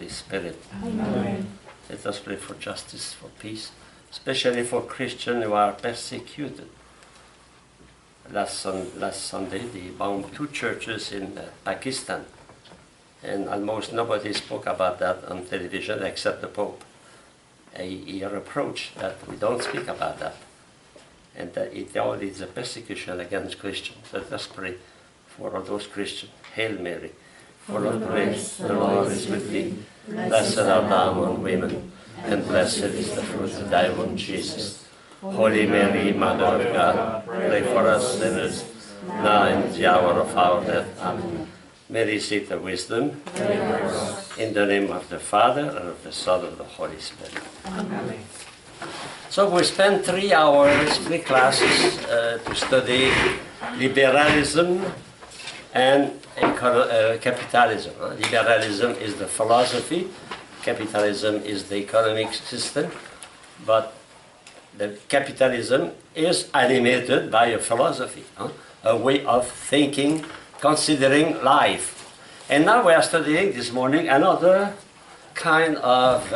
Holy Spirit. Amen. Let us pray for justice, for peace, especially for Christians who are persecuted. Last Sunday, they bombed 2 churches in Pakistan, and almost nobody spoke about that on television except the Pope. He reproached that we don't speak about that, and that it all is a persecution against Christians. Let us pray for all those Christians. Hail Mary, full of grace, the Lord is with thee. Blessed art thou among women, and blessed is the fruit of thy womb, Jesus. Holy Mary, Mother of God, pray for us sinners, now and the hour of our death. Amen. Mary, seat of wisdom, in the name of the Father, and of the Son, and of the Holy Spirit. Amen. So we spent 3 hours, 3 classes to study liberalism and capitalism. Liberalism is the philosophy, capitalism is the economic system, but the capitalism is animated by a philosophy, a way of thinking, considering life. And now we are studying this morning another kind of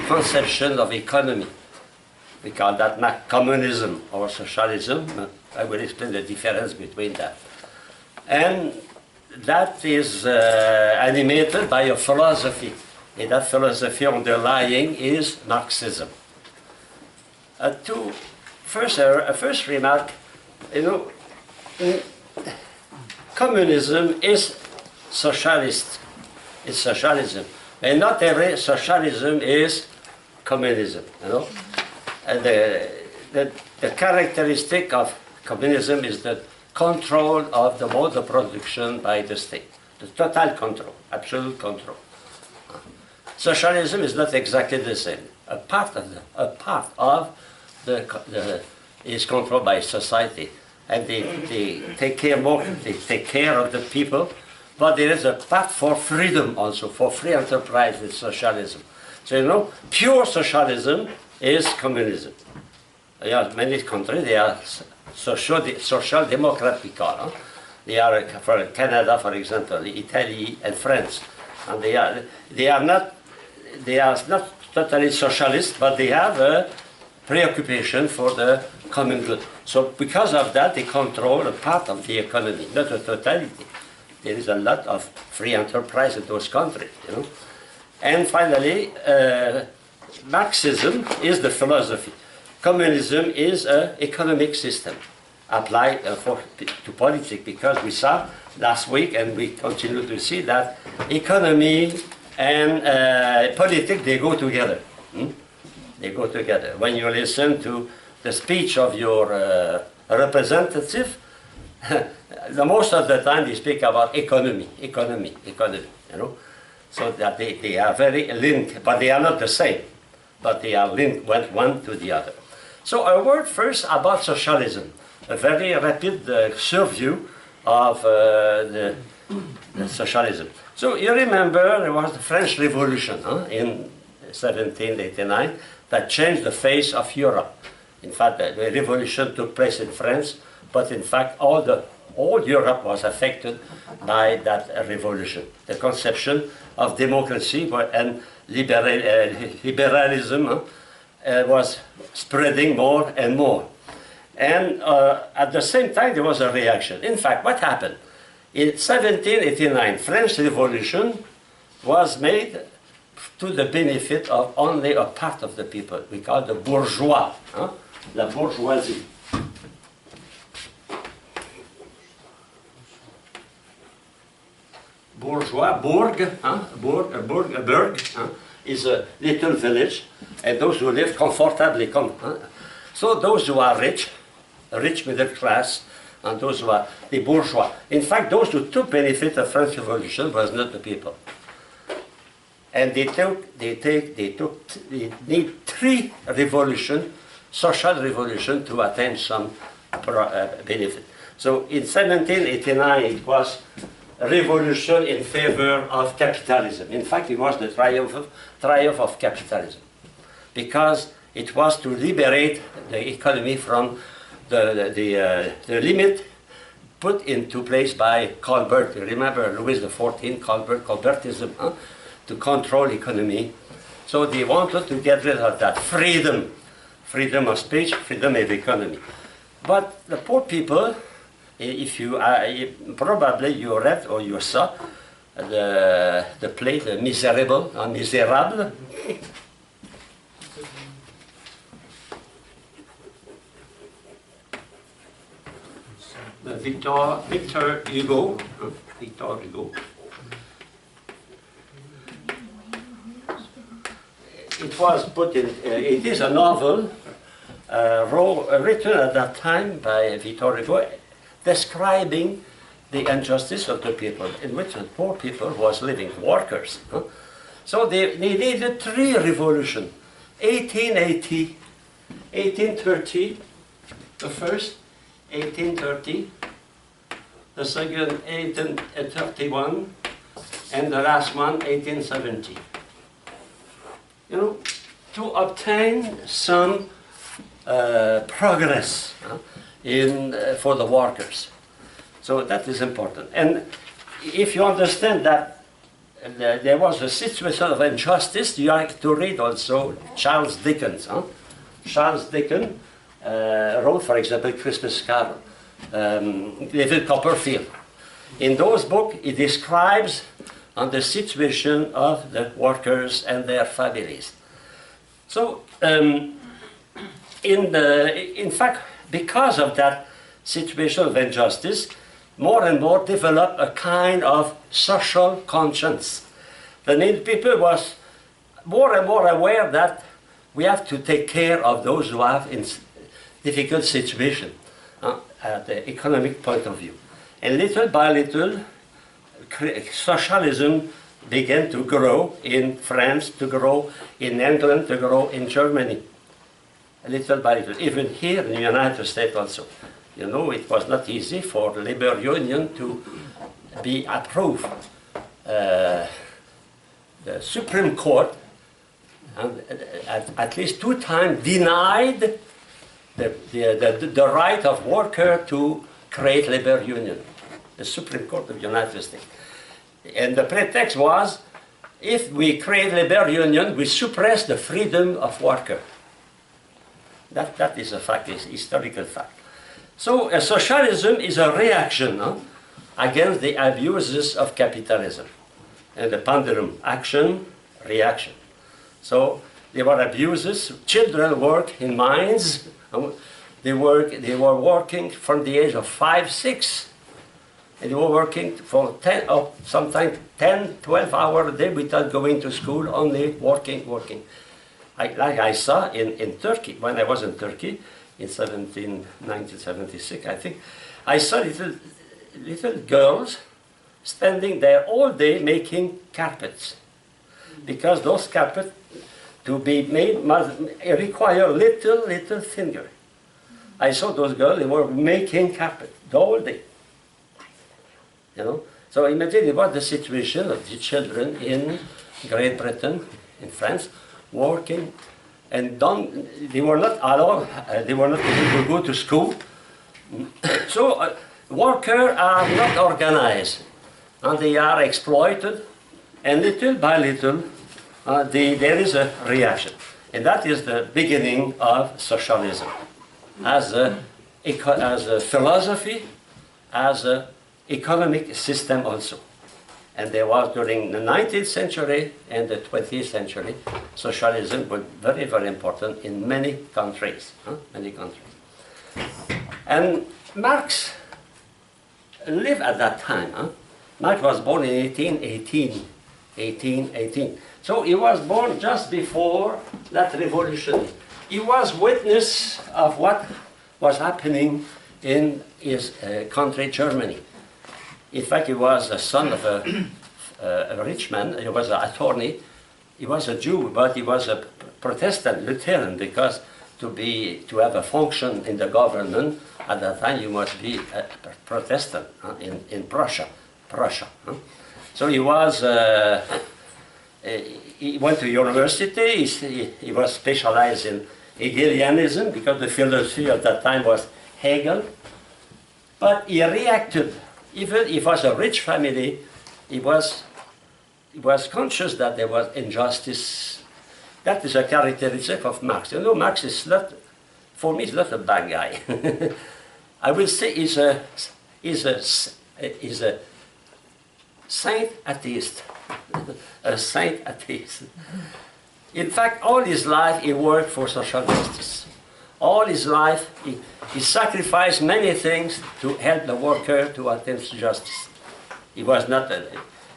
conception of economy. We call that communism or socialism. I will explain the difference between that. And that is animated by a philosophy. And that philosophy underlying is Marxism. A first remark, communism is socialist. It's socialism. And not every socialism is communism, And the characteristic of communism is the control of the mode of production by the state. The total control, absolute control. Socialism is not exactly the same. A part of the is controlled by society, and they take care of the people. But there is a path for freedom also, for free enterprise with socialism. So pure socialism is communism. Many countries they are social democratic. They are, for Canada, for example, Italy and France, and they are not totally socialist, but they have a preoccupation for the common good. So because of that, they control a part of the economy, not a totality. There is a lot of free enterprise in those countries, And finally, Marxism is the philosophy. Communism is an economic system applied to politics, because we saw last week, and we continue to see that economy and politics, they go together. They go together. When you listen to the speech of your representative, most of the time they speak about economy, So that they are very linked, but they are not the same. But they are linked one to the other. So a word first about socialism. A very rapid survey of the socialism. So you remember there was the French Revolution in 1789 that changed the face of Europe. In fact, the revolution took place in France, but in fact all Europe was affected by that revolution. The conception of democracy and liberalism was spreading more and more. And at the same time, there was a reaction. In fact, what happened? In 1789, French Revolution was made to the benefit of only a part of the people. We call the bourgeois, la bourgeoisie. Bourgeois, burg is a little village, and those who live comfortably So those who are rich middle class, and those who are the bourgeois. In fact, those who took benefit of French Revolution was not the people. And they need 3 social revolution to attain some benefit. So in 1789 it was a revolution in favor of capitalism. In fact, it was the triumph of capitalism, because it was to liberate the economy from the limit put into place by Colbert. You remember Louis XIV, Colbertism. to control economy. So they wanted to get rid of that freedom of speech, freedom of economy. But the poor people, if you probably you read or you saw the play, the Misérable. Victor Hugo. It was put in, it is a novel written at that time by Victor Hugo, describing the injustice of the people, in which the poor people was living, workers. So they needed 3 revolutions. 1880, 1830, the first, 1830, the second, 1831, and the last one, 1870. You know, to obtain some progress for the workers. So that is important. And if you understand that there was a situation of injustice, you have to read also Charles Dickens. Charles Dickens wrote, for example, Christmas Carol, David Copperfield. In those books, he describes the situation of the workers and their families. So, in fact, because of that situation of injustice, more and more developed a kind of social conscience. The people was more and more aware that we have to take care of those who have in difficult situation at the economic point of view. And little by little, socialism began to grow in France, to grow in England, to grow in Germany. Little by little, even here in the United States also. You know, it was not easy for the labor union to be approved. The Supreme Court at least 2 times denied the right of worker to create labor union. The Supreme Court of the United States. And the pretext was, if we create labor union, we suppress the freedom of worker. That is a fact, is historical fact. So socialism is a reaction against the abuses of capitalism. And the pendulum, action, reaction. So there were abuses, children work in mines, they were working from the age of 5, 6. And they were working for 10, or sometimes 10, 12 hours a day without going to school, only working. Like I saw in Turkey, when I was in Turkey, in 1976, I think, I saw little girls standing there all day making carpets. Because those carpets, to be made, must require little finger. I saw those girls, they were making carpet the whole day. You know? So imagine what the situation of the children in Great Britain, in France, working, and they were not allowed, they were not able to go to school. So workers are not organized, and they are exploited, and little by little, there is a reaction. And that is the beginning of socialism, as a philosophy, as an economic system also. And there was, during the 19th century and the 20th century, socialism was very, very important in many countries. Many countries. And Marx lived at that time. Marx was born in 1818. So he was born just before that revolution. He was witness of what was happening in his country, Germany. In fact, he was the son of a rich man. He was an attorney. He was a Jew, but he was a Protestant, Lutheran, because to have a function in the government at that time, you must be a Protestant in Prussia. So he was. He went to university. He was specialized in Hegelianism because the philosophy of that time was Hegel. But he reacted. Even if it was a rich family, he was was conscious that there was injustice. That is a characteristic of Marx. You know, Marx is not, for me, he's not a bad guy. I will say he's a saint atheist. A saint atheist. In fact, all his life he worked for social justice. All his life he sacrificed many things to help the worker to attain justice. He was not,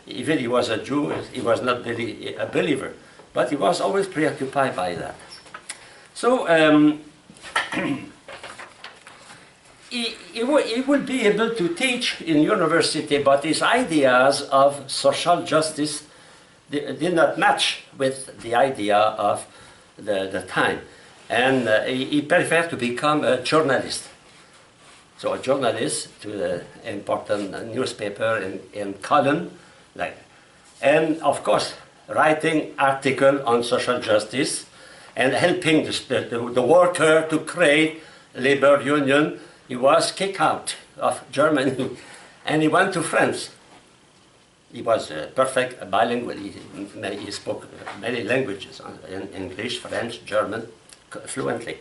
even he was a Jew, he was not really a believer, but he was always preoccupied by that. So he would be able to teach in university, but his ideas of social justice did not match with the idea of the time. And he preferred to become a journalist. So a journalist to the important newspaper in Cologne, and of course writing articles on social justice and helping the worker to create labor union. He was kicked out of Germany and he went to France. He was perfect bilingual. He spoke many languages, English, French, German, fluently.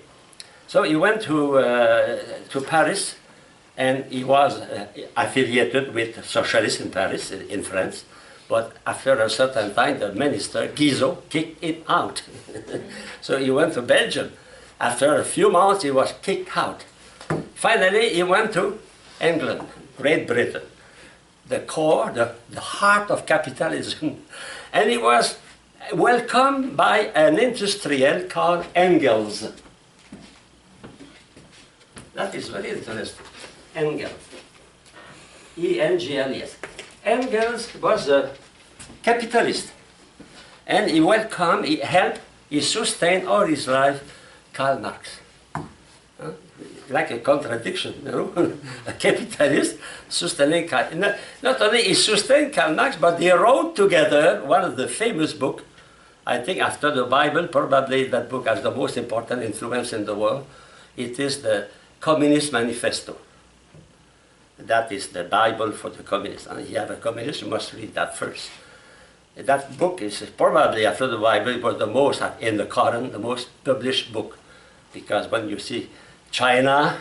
So he went to Paris, and he was affiliated with socialists in Paris, in France. But after a certain time, the minister, Guizot, kicked him out. So he went to Belgium. After a few months, he was kicked out. Finally, he went to England, Great Britain, the core, the heart of capitalism. And he was welcomed by an industrial called Engels. That is very interesting. Engels. E-N-G-L-E-S. Engels was a capitalist. And he welcomed, he helped, he sustained all his life Karl Marx. Like a contradiction, you know? A capitalist sustaining Karl. Not only he sustained Karl Marx, but they wrote together one of the famous books. I think after the Bible, probably that book has the most important influence in the world. It is the Communist Manifesto. That is the Bible for the communists. And if you have a communist, you must read that first. That book is probably, after the Bible, it was the most, in the Quran, the most published book. Because when you see China,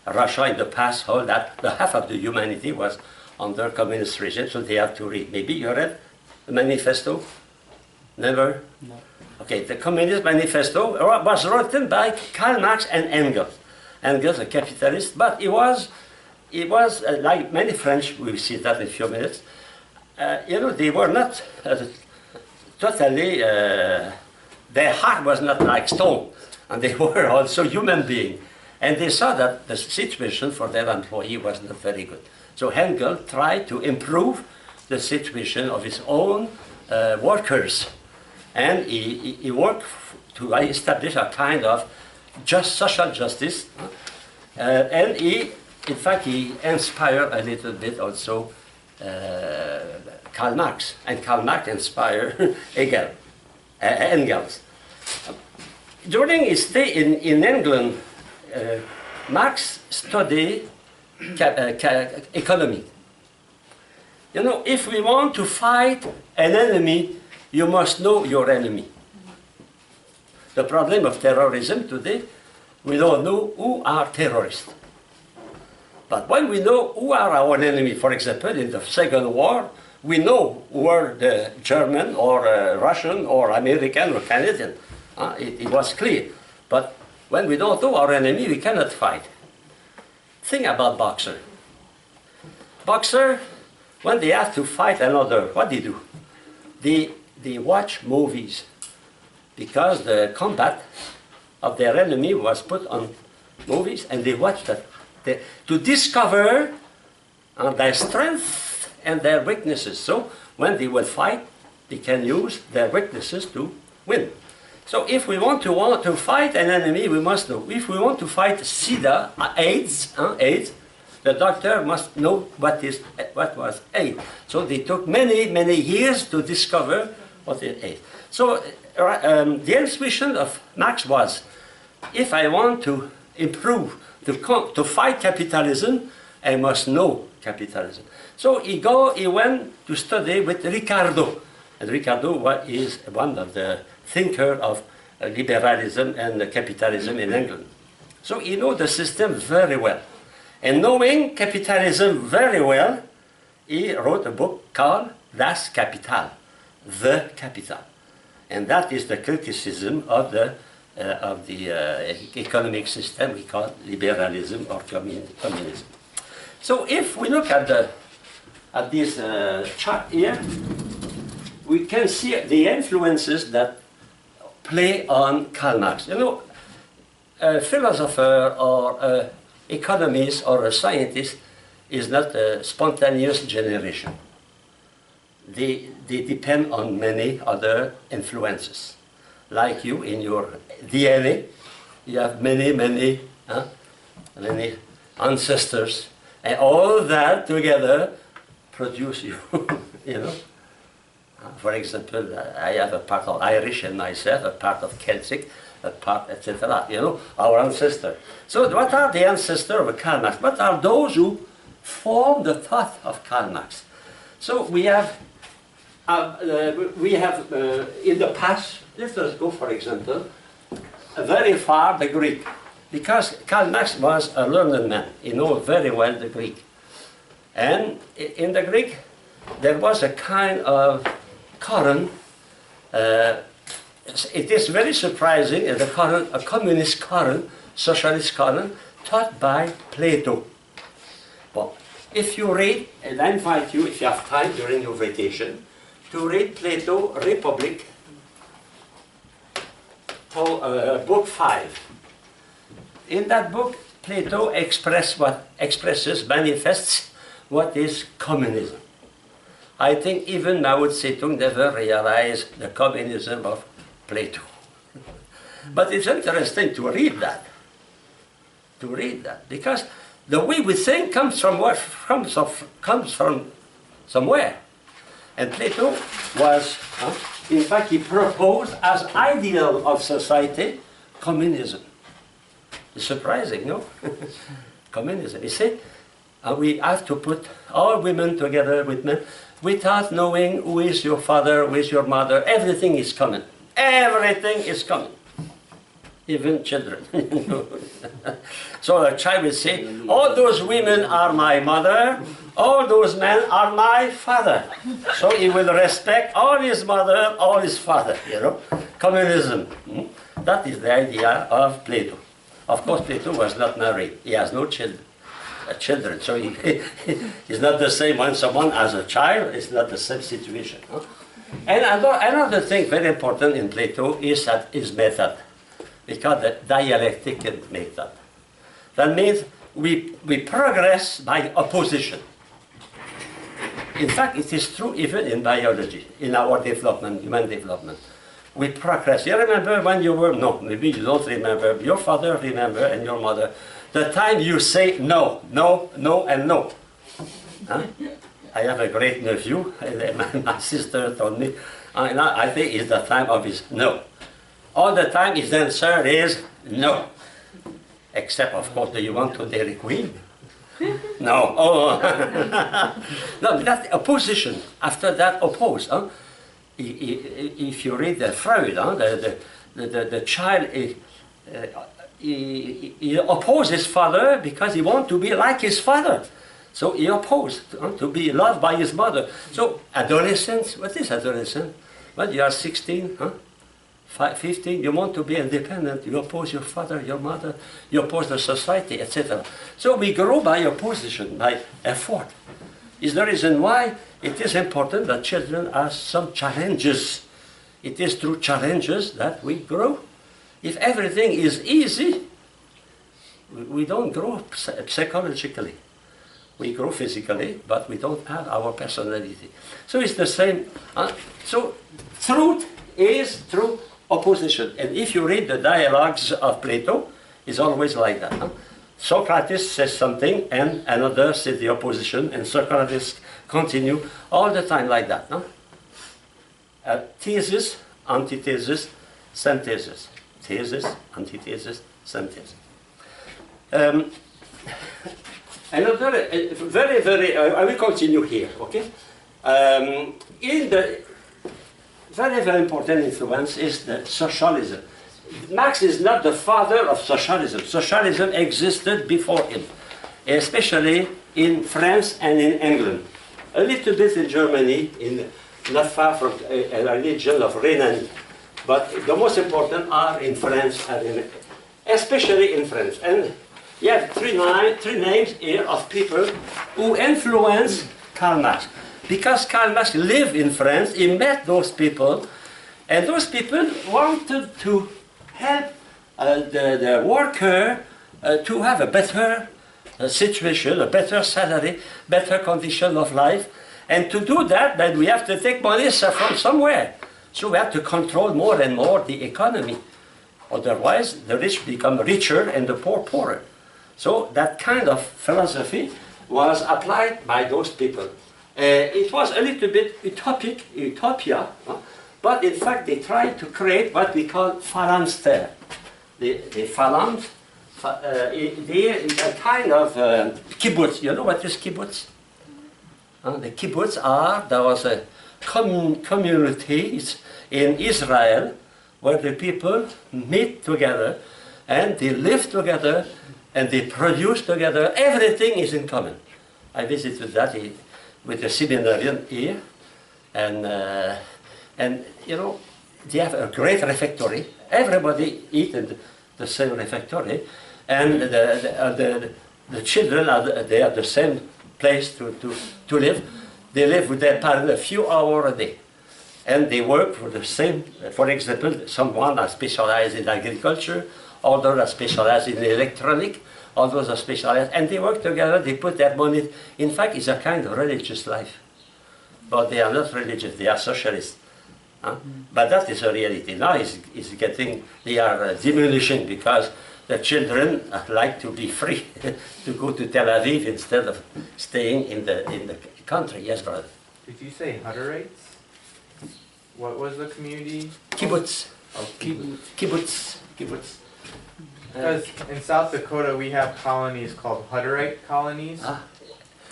Russia in the past, all that, the half of the humanity was under communist regime, so they have to read. Maybe you read the manifesto? Never? No. Okay, the Communist Manifesto was written by Karl Marx and Engels. Engels, a capitalist, but he was like many French, we'll see that in a few minutes, you know, they were not totally, their heart was not like stone, and they were also human beings. And they saw that the situation for their employee was not very good. So Engels tried to improve the situation of his own workers. And he worked to establish a kind of social justice. And in fact, he inspired a little bit also Karl Marx. And Karl Marx inspired Engels. During his stay in England, Marx studied economy. You know, if we want to fight an enemy, you must know your enemy. The problem of terrorism today, we don't know who are terrorists. But when we know who are our enemy, for example, in the Second War, we know who were the German or Russian or American or Canadian. It was clear. But when we don't know our enemy, we cannot fight. Think about boxer. Boxer, when they have to fight another, what they do? They watch movies, because the combat of their enemy was put on movies, and they watch that to discover their strength and their weaknesses. So when they will fight, they can use their weaknesses to win. So if we want to fight an enemy, we must know. If we want to fight SIDA, AIDS, the doctor must know what was AIDS. So they took many years to discover what is AIDS. So the intuition of Marx was, if I want to improve, to fight capitalism, I must know capitalism. So he went to study with Ricardo. And Ricardo is one of the thinkers of liberalism and capitalism in England. So he knows the system very well. And knowing capitalism very well, he wrote a book called Das Kapital, The Capital. And that is the criticism of the economic system we call liberalism or communism. So if we look at this chart here, we can see the influences that play on Karl Marx. You know, a philosopher or an economist or a scientist is not a spontaneous generation. They depend on many other influences. Like you, in your DNA, you have many ancestors, and all that together produce you, you know. For example, I have a part of Irish in myself, a part of Celtic, a part, etc. You know, our ancestor. So what are the ancestors of Karl Marx? What are those who form the thought of Karl Marx? So we have in the past, let us go, for example, very far the Greek. Because Karl Marx was a learned man. He knows very well the Greek. And in the Greek, there was a kind of current. It is very surprising, a communist current, socialist current, taught by Plato. Well, if you read, and I invite you, if you have time during your vacation, to read Plato, Republic, book 5. In that book, Plato manifests what is communism. I think even Mao Zedong never realized the communism of Plato. But it's interesting to read that. Because the way we think comes from somewhere. And Plato was, in fact, he proposed as ideal of society, communism. It's surprising, no? Communism. He said, we have to put all women together with men without knowing who is your father, who is your mother. Everything is common. Everything is common. Even children. So a child will say, all those women are my mother, all those men are my father. So he will respect all his mother, all his father, you know. Communism. That is the idea of Plato. Of course, Plato was not married. He has no children. So he's not the same when someone has a child. It's not the same situation. Huh? And another thing very important in Plato is that his method. It's called the dialectic method. That means we progress by opposition. In fact, it is true even in biology, in our development, human development. We progress. You remember when you were, no, maybe you don't remember, your father remember and your mother, the time you say no, no, no, and no. Huh? I have a great nephew, and my sister told me, and I think it's the time of his no. All the time his answer is no. Except, of course, do you want to Dairy Queen? No. Oh. No, that's opposition. After that, oppose. Huh? If you read Freud, huh? the child, he opposes his father because he wants to be like his father. So he opposed to be loved by his mother. So adolescence, what is adolescence? Well, you are 16, huh? 15, you want to be independent, you oppose your father, your mother, you oppose the society, etc. So we grow by opposition, by effort. Is the reason why it is important that children have some challenges. It is through challenges that we grow. If everything is easy, we don't grow psychologically. We grow physically, but we don't have our personality. So it's the same. So truth is through opposition. And if you read the dialogues of Plato, it's always like that. Huh? Socrates says something, and another says the opposition, and Socrates continue all the time like that. Huh? Thesis, antithesis, synthesis. Thesis, antithesis, synthesis. Another very, I will continue here, okay? very, very important influence is the socialism. Marx is not the father of socialism. Socialism existed before him, especially in France and in England. A little bit in Germany, not far from a region of Rhénanie. But the most important are in France, and especially in France. And you have three names here of people who influenced Karl Marx. Because Karl Marx lived in France, he met those people, and those people wanted to help the worker to have a better situation, a better salary, better condition of life. And to do that, then we have to take money from somewhere. So we have to control more and more the economy. Otherwise, the rich become richer and the poor poorer. So that kind of philosophy was applied by those people. It was a little bit utopia, but in fact they tried to create what we call Phalanster. The phalanx, is a kind of kibbutz. You know what is kibbutz? The kibbutz there was a communities in Israel where the people meet together and they live together and they produce together. Everything is in common. I visited that with a seminarian here, and you know, they have a great refectory. Everybody eat in the same refectory, and the children they have the same place to live. They live with their parents a few hours a day, and they work for the same. For example, someone are specialized in agriculture, others are specialized in electronic, others are specialized, and they work together. They put their money. In fact, it's a kind of religious life, but they are not religious. They are socialists. But that is a reality. Now they are diminishing because the children like to be free to go to Tel Aviv instead of staying in the country. Yes, brother. Did you say Hutterites? What was the community? Kibbutz. Oh, kibbutz. Kibbutz. Because in South Dakota we have colonies called Hutterite colonies.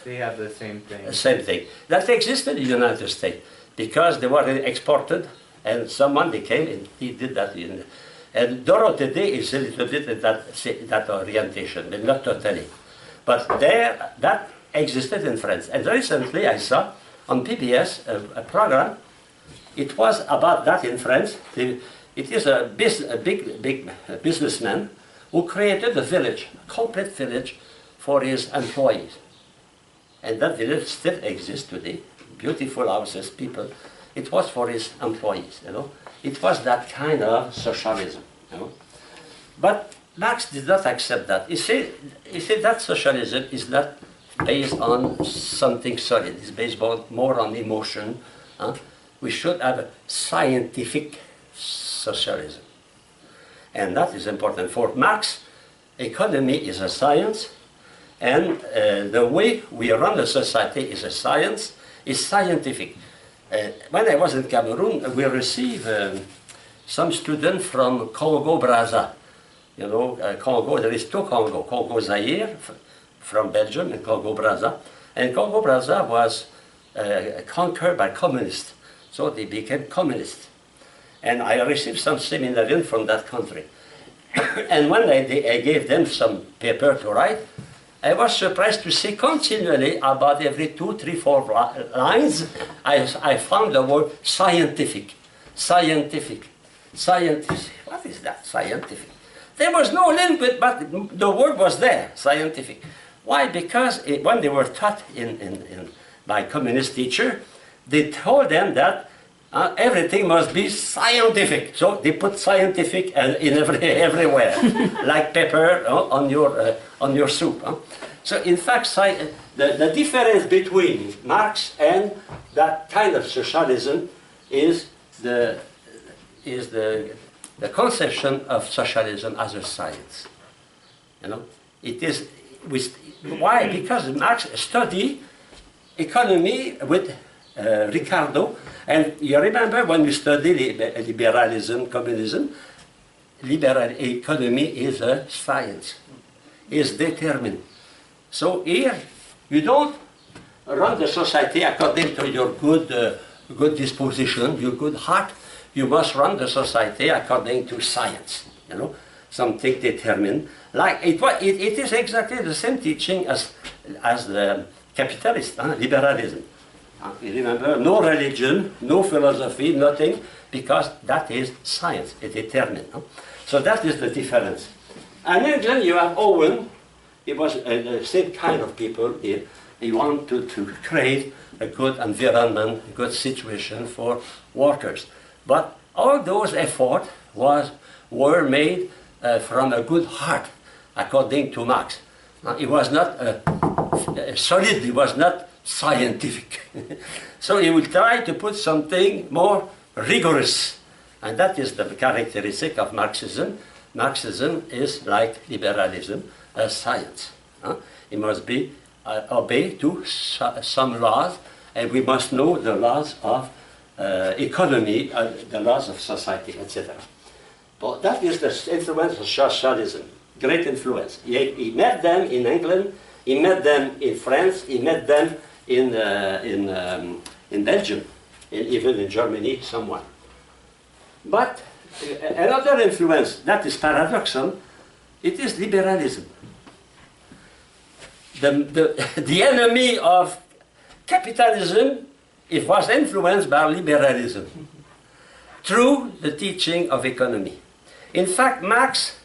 They have the same thing. Same thing. That existed in the United States because they were exported, and someone they came and he did that. And Doro today is a little bit in that orientation, but not totally. But that existed in France. And recently I saw on PBS a program. It was about that in France. It is a big businessman who created a village, a complete village for his employees. And that village still exists today. Beautiful houses, people. It was for his employees, you know. It was that kind of socialism, you know. But Marx did not accept that. He said that socialism is not based on something solid. It's based more on emotion. We should have a scientific socialism. And that is important. For Marx, economy is a science, and the way we run the society is a science, is scientific. When I was in Cameroon, we received some students from Congo-Brazza. You know, Congo, there is two Congo. Congo-Zaire from Belgium and Congo-Brazza. And Congo-Brazza was conquered by communists. So they became communists. And I received some seminarians from that country. And when I gave them some paper to write, I was surprised to see continually about every 2, 3, 4 lines, I found the word scientific. Scientific. Scientific. What is that, scientific? There was no link with, but the word was there, scientific. Why? Because when they were taught by communist teacher, they told them that everything must be scientific. So they put scientific in everywhere, like pepper on your soup. So in fact, the difference between Marx and that kind of socialism is the conception of socialism as a science. You know, it is why? Because Marx studied economy with Ricardo, and you remember when we study liberalism, communism, liberal economy is a science, is determined. So here, you don't run the society according to your good good disposition, your good heart, you must run the society according to science, you know, something determined. Like it is exactly the same teaching as the capitalist, liberalism. You remember, no religion, no philosophy, nothing, because that is science, it's determined. So that is the difference. And in England you have Owen, he was the same kind of people here. He wanted to create a good environment, a good situation for workers. But all those efforts were made from a good heart, according to Marx. It was not solid, it was not scientific. So he will try to put something more rigorous. And that is the characteristic of Marxism. Marxism is like liberalism, a science. It must be obeyed to some laws, and we must know the laws of economy, the laws of society, etc. But that is the influence of socialism, great influence. He met them in England, he met them in France, he met them in Belgium, and even in Germany, somewhat. But another influence that is paradoxal, it is liberalism. The enemy of capitalism, it was influenced by liberalism through the teaching of economy. In fact, Marx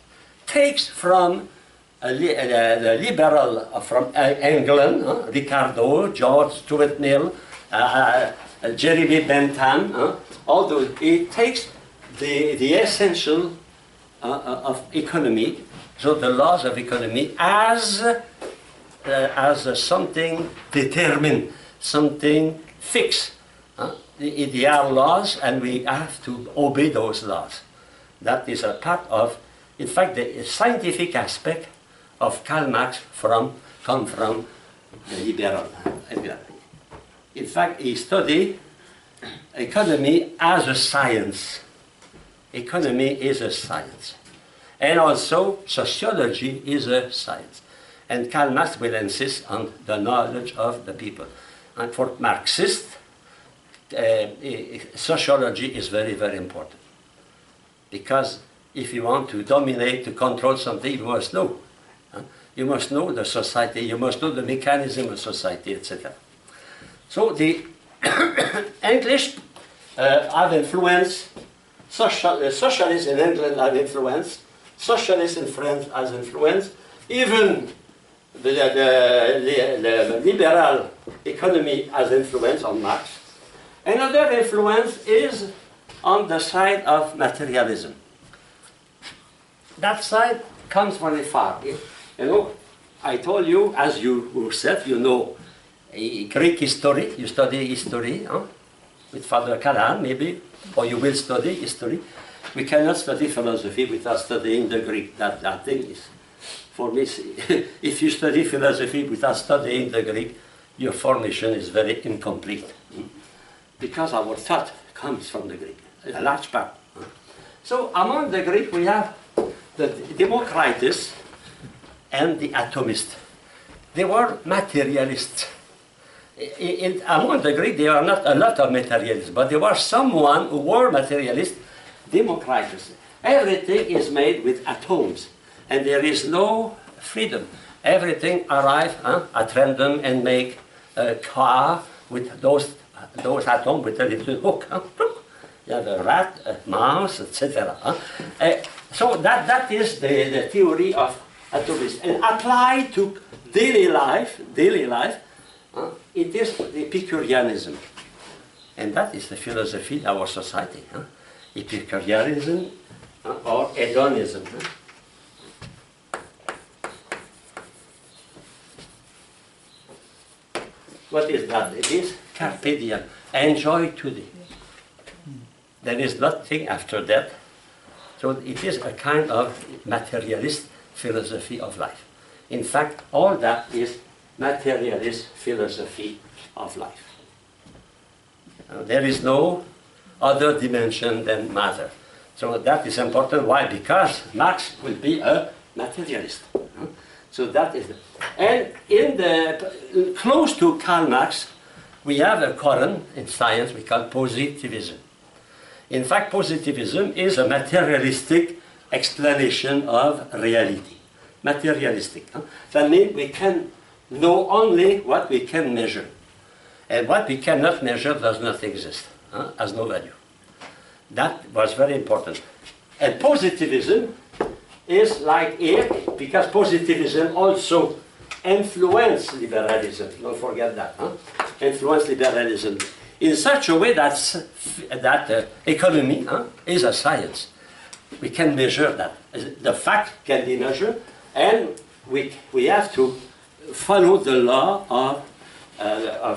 takes from the liberal from England, Ricardo, George Stuart Mill, Jeremy Bentham, although he takes the essential of economy, so the laws of economy, as something determined, something fixed. They are laws, and we have to obey those laws. That is a part of, in fact, the scientific aspect of Karl Marx come from the liberal. In fact, he studied economy as a science. Economy is a science. And also, sociology is a science. And Karl Marx will insist on the knowledge of the people. And for Marxists, sociology is very, very important. Because if you want to dominate, to control something, you must know. You must know the society, you must know the mechanism of society, etc. So the English have influence, socialists in England have influence, socialists in France has influence, even the liberal economy has influence on Marx. Another influence is on the side of materialism. That side comes very far. You know, I told you, as you said, you know Greek history, you study history, with Father Callahan maybe, or you will study history. We cannot study philosophy without studying the Greek. That thing is, for me, if you study philosophy without studying the Greek, your formation is very incomplete. Because our thought comes from the Greek, a large part. So among the Greek we have the Democritus and the atomists. They were materialists. Among the Greek there are not a lot of materialists, but there was someone who were materialists, Democritus. Everything is made with atoms, and there is no freedom. Everything arrives at random and make a car with those atoms with a little hook. You have a rat, a mouse, etc. So that is the theory of atomism. And applied to daily life, it is the Epicureanism. And that is the philosophy of our society. Epicureanism or hedonism. What is that? It is carpe diem. Enjoy today. There is nothing after that. So it is a kind of materialist philosophy of life. In fact, all that is materialist philosophy of life. There is no other dimension than matter. So that is important. Why? Because Marx will be a materialist. So that is, and in the close to Karl Marx, we have a current in science we call positivism. In fact, positivism is a materialistic explanation of reality. Materialistic. Huh? That means we can know only what we can measure. And what we cannot measure does not exist, has no value. That was very important. And positivism is like here, because positivism also influenced liberalism. Don't forget that. Influenced liberalism in such a way that economy is a science. We can measure that. The fact can be measured, and we have to follow the law of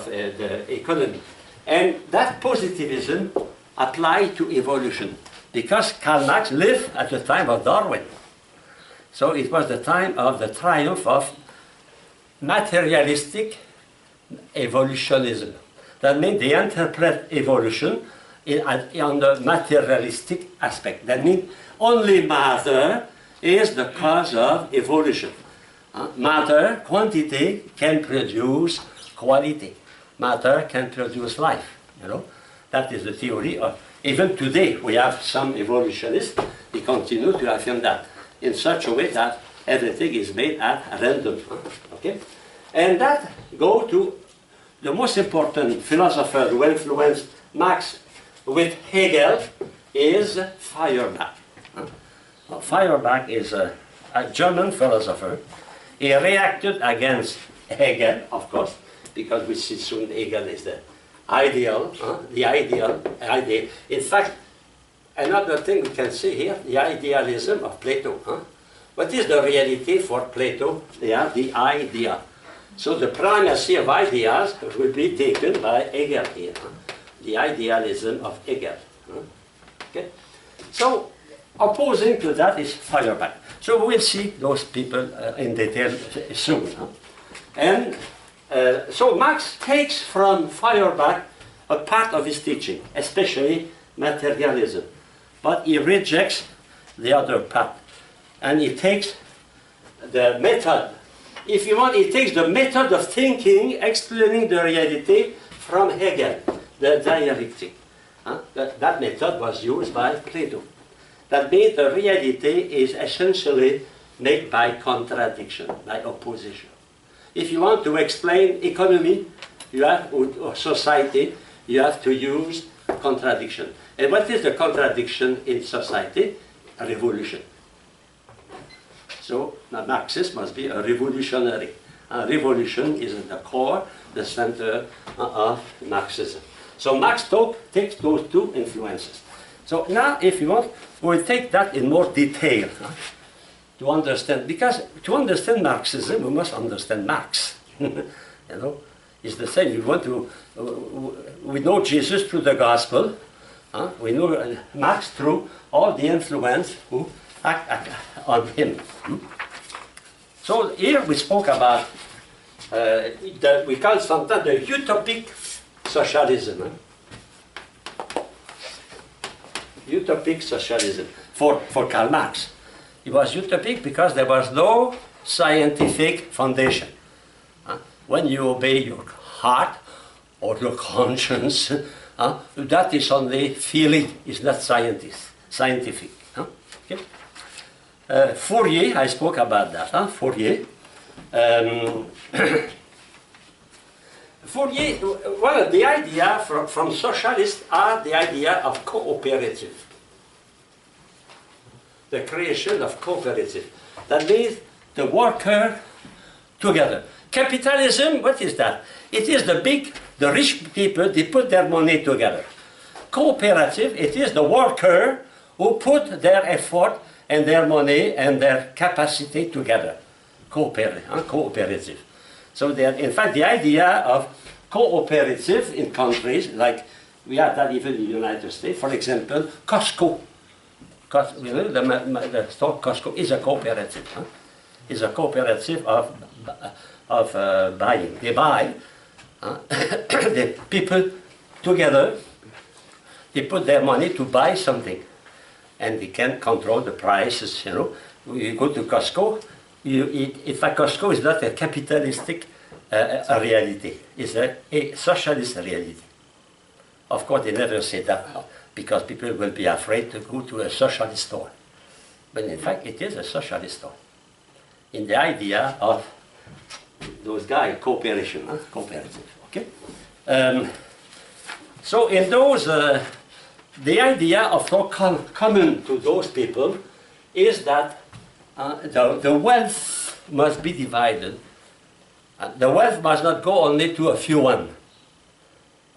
the economy. And that positivism applied to evolution, because Karl Marx lived at the time of Darwin. So it was the time of the triumph of materialistic evolutionism. That means they interpret evolution on the materialistic aspect. That means only matter is the cause of evolution. Matter, quantity, can produce quality. Matter can produce life. You know, that is the theory of. Even today, we have some evolutionists. They continue to affirm that in such a way that everything is made at random. Okay, and that go to the most important philosopher who influenced Marx with Hegel is Feuerbach. Feuerbach is a German philosopher. He reacted against Hegel, of course, because we see soon Hegel is the ideal, idea. In fact, another thing we can see here, the idealism of Plato. What is the reality for Plato? They are the idea. So the primacy of ideas will be taken by Hegel here. The idealism of Hegel. Okay? So, opposing to that is Feuerbach. So we'll see those people in detail soon. And so Marx takes from Feuerbach a part of his teaching, especially materialism. But he rejects the other part. And he takes the method. If you want, he takes the method of thinking, explaining the reality from Hegel, the dialectic. That method was used by Plato. That means the reality is essentially made by contradiction, by opposition. If you want to explain economy, or society, you have to use contradiction. And what is the contradiction in society? A revolution. So Marxism must be a revolutionary. Revolution is at the core, the center of Marxism. So Marx takes those two influences. So now, if you want, we'll take that in more detail to understand. Because to understand Marxism, we must understand Marx. You know, it's the same. We want to. We know Jesus through the gospel. We know Marx through all the influence who act on him. So here we spoke about. We call sometimes the utopic socialism. Utopic socialism for Karl Marx. It was utopic because there was no scientific foundation. When you obey your heart or your conscience, that is only feeling, it's not scientific. Okay? Fourier, I spoke about that. Fourier. Fourier, well, the idea from socialists are the idea of cooperative. The creation of cooperative. That means the worker together. Capitalism, what is that? It is the rich people, they put their money together. Cooperative, it is the worker who put their effort and their money and their capacity together. Cooperative. So in fact, the idea of cooperative in countries like we have that even in the United States, for example, Costco. The store Costco is a cooperative. Is a cooperative of buying. They buy. The people together. They put their money to buy something, and they can control the prices. You know, you go to Costco. In fact, Costco is not a capitalistic a reality. It's a socialist reality. Of course, they never say that because people will be afraid to go to a socialist store. But in fact, it is a socialist store. In the idea of those guys, cooperation, cooperative, okay? So in those, the idea of common to those people is that the wealth must be divided. The wealth must not go only to a few one.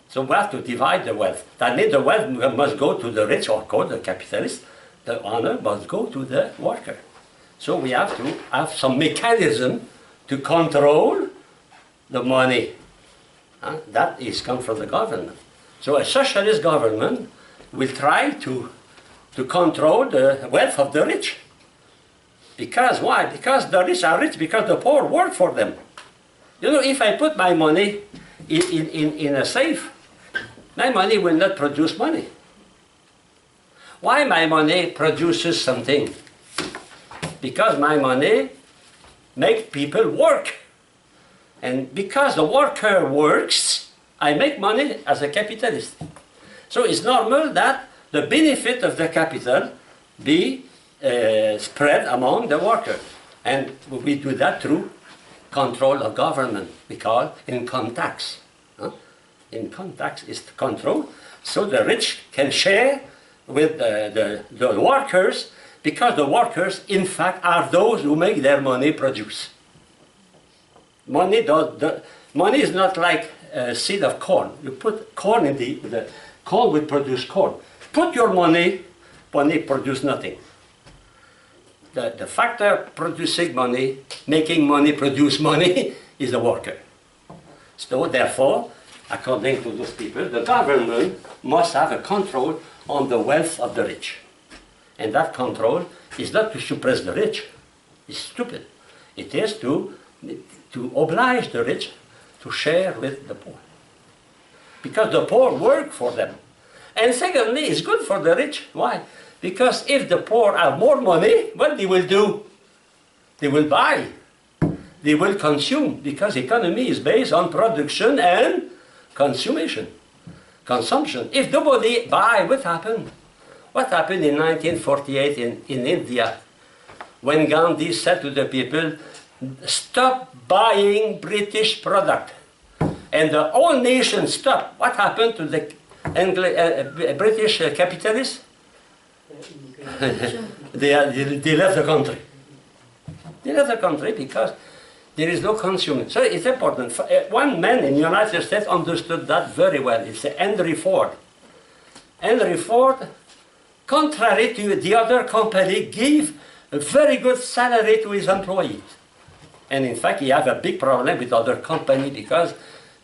So we have to divide the wealth. That means the wealth must go to the rich or called the capitalist. The honor must go to the worker. So we have to have some mechanism to control the money. That is come from the government. So a socialist government will try to control the wealth of the rich. Because why? Because the rich are rich because the poor work for them. You know, if I put my money in a safe, my money will not produce money. Why my money produces something? Because my money makes people work. And because the worker works, I make money as a capitalist. So it's normal that the benefit of the capital be spread among the worker. And we do that through control of government. We call income tax. Income tax is control, so the rich can share with the workers, because the workers, in fact, are those who make their money produce. Money is not like a seed of corn. You put corn in the corn will produce corn. Put your money produce nothing. The factor producing money, making money produce money, is the worker. So therefore, according to those people, the government must have a control on the wealth of the rich. And that control is not to suppress the rich. It's stupid. It is to oblige the rich to share with the poor. Because the poor work for them. And secondly, it's good for the rich. Why? Because if the poor have more money, what they will do? They will buy. They will consume. Because economy is based on production and consumption. If nobody buy, what happened? What happened in 1948 in India? When Gandhi said to the people, stop buying British product. And the whole nation stopped. What happened to the British capitalists? They left the country. They left the country because there is no consuming. So it's important. One man in the United States understood that very well. It's Henry Ford. Henry Ford, contrary to the other company, gave a very good salary to his employees. And in fact, he had a big problem with other companies because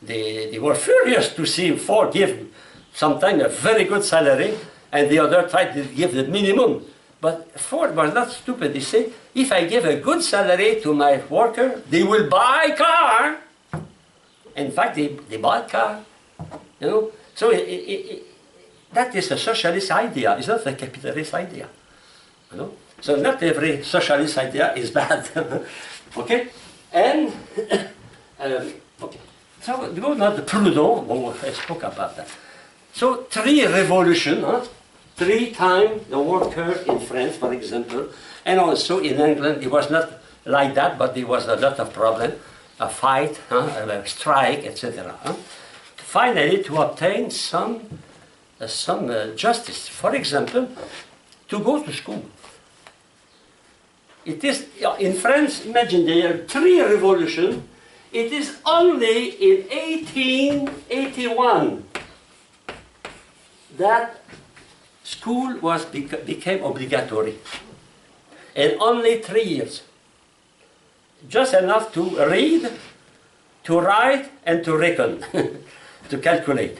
they were furious to see Ford give sometimes a very good salary and the other tried to give the minimum. But Ford was not stupid. He said, if I give a good salary to my worker, they will buy car. In fact, they bought car. You know? So that is a socialist idea. It's not a capitalist idea. You know? So not every socialist idea is bad. Okay? And, okay. So go now to Proudhon. I spoke about that. So 3 revolutions, 3 times the worker in France, for example, and also in England, it was not like that, but there was a lot of problem, a fight, a strike, etc. Finally, to obtain some justice. For example, to go to school. It is, in France, imagine there are 3 revolutions. It is only in 1881 that school became obligatory. And only 3 years. Just enough to read, to write, and to reckon, to calculate.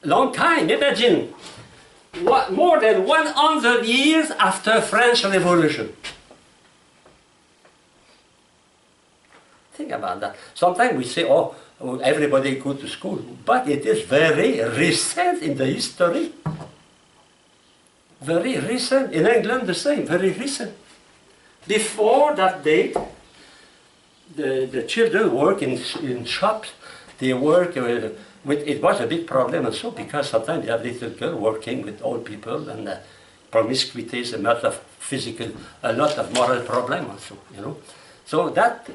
Long time, imagine. More than 100 years after French Revolution. Think about that. Sometimes we say, oh, everybody go to school. But it is very recent in the history. Very recent. In England, the same, very recent. Before that date, the children work in shops. They work with, it was a big problem also because sometimes you have little girls working with old people, and promiscuity is a lot of physical, a lot of moral problem also, you know. So that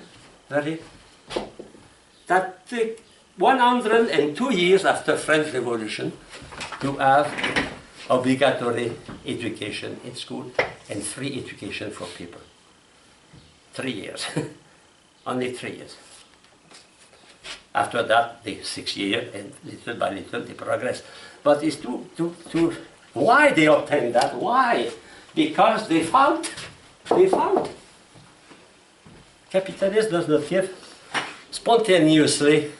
took 102 years after French Revolution to have obligatory education in school and free education for people. 3 years, only 3 years. After that, the 6 years, and little by little they progress. But it's why they obtained that? Why? Because they found. Capitalism does not give spontaneously.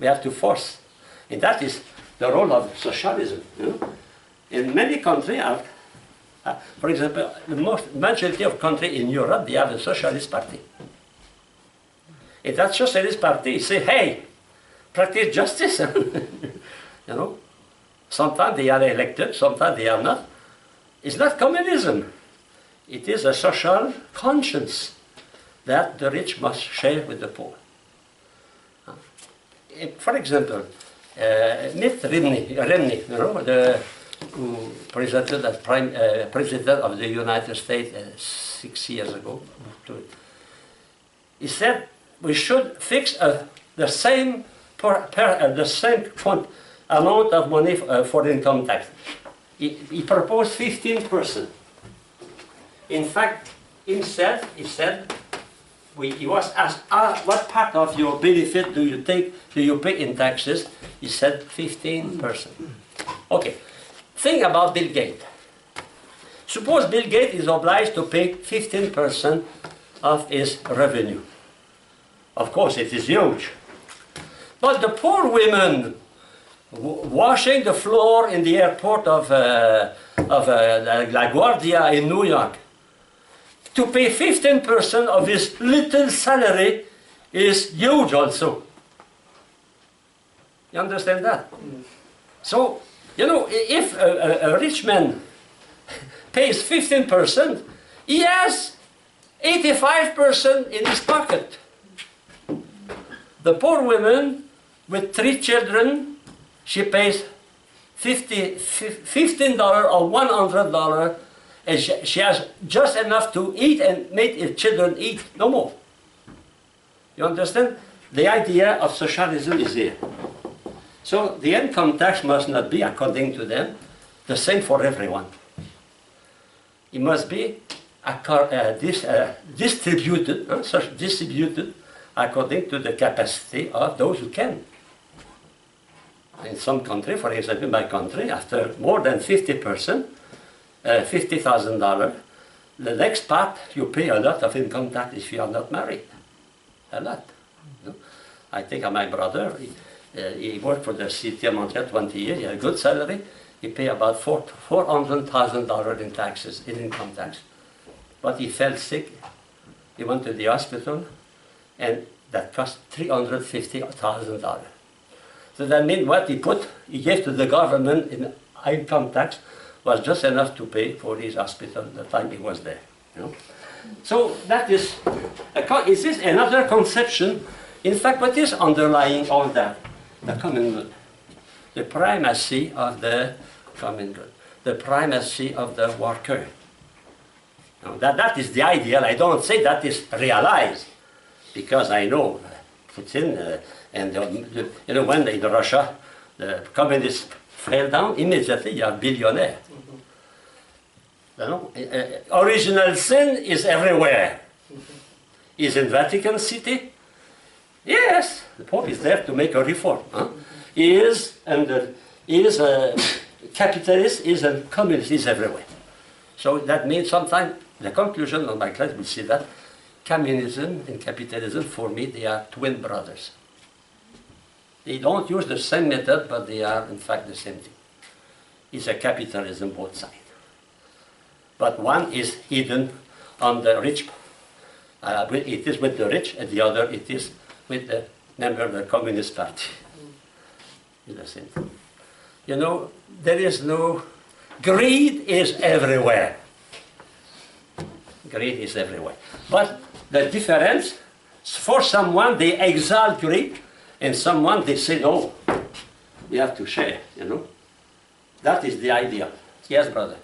We have to force. And that is the role of socialism. You know? In many countries, for example, the majority of countries in Europe, they have a socialist party. And that socialist party say, hey, practice justice. You know? Sometimes they are elected, sometimes they are not. It's not communism. It is a social conscience that the rich must share with the poor. For example, Mitt Romney, you know, who presented as President of the United States 6 years ago, he said we should fix the same amount of money for income tax. He proposed 15%. In fact, he said, he was asked, what part of your benefit do you pay in taxes? He said 15%. Okay, think about Bill Gates. Suppose Bill Gates is obliged to pay 15% of his revenue. Of course, it is huge. But the poor women washing the floor in the airport of LaGuardia in New York, to pay 15% of his little salary is huge also. You understand that? So, you know, if a rich man pays 15%, he has 85% in his pocket. The poor woman with 3 children, she pays $15 or $100, and she has just enough to eat and make her children eat, no more. You understand? The idea of socialism is here. So the income tax must not be, according to them, the same for everyone. It must be distributed according to the capacity of those who can. In some country, for example, my country, after more than 50%, $50,000, the next part you pay a lot of income tax if you are not married. A lot. You know? I think of my brother, he worked for the city of Montreal 20 years, he had a good salary, he paid about $400,000 in taxes, in income tax. But he fell sick, he went to the hospital, and that cost $350,000. So that means what he gave to the government in income tax was just enough to pay for his hospital the time he was there. You know? So that is this another conception? In fact, what is underlying all that? The common good. The primacy of the common good. The primacy of the worker. Now, that is the ideal. I don't say that is realized, because I know Putin and you know, when in Russia the communists fell down, immediately you are billionaire. You know, original sin is everywhere. Is in Vatican City? Yes, the Pope is there to make a reform. Huh? He is a capitalist, is a communist, is everywhere. So that means sometimes the conclusion of my class will see that communism and capitalism, for me, they are twin brothers. They don't use the same method, but they are in fact the same thing. It's a capitalism both sides. But one is hidden on the rich. It is with the rich, and the other it is with the member of the Communist Party. It's the same thing. You know, there is no... Greed is everywhere. Greed is everywhere. But the difference For someone, they exalt Greek, and someone, they say, no, we have to share, you know. That is the idea. Yes, brother?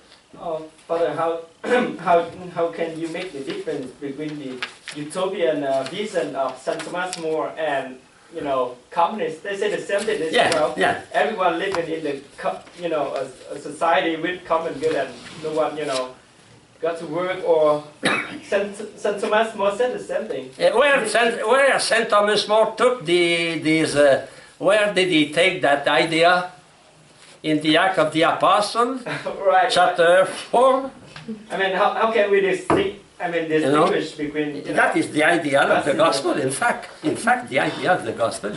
Father, how can you make the difference between the utopian vision of St. Thomas More and, you know, communists? They say the same thing as well. Yeah. Everyone living in the, you know, a society with common good, and no one, you know, got to work. Or St. Thomas More said the same thing. Where St. Thomas More took where did he take that idea? In the Act of the Apostles, Right. chapter 4. I mean, how can we distinguish between... You know, that is the idea of the gospel. In fact, the idea of the gospel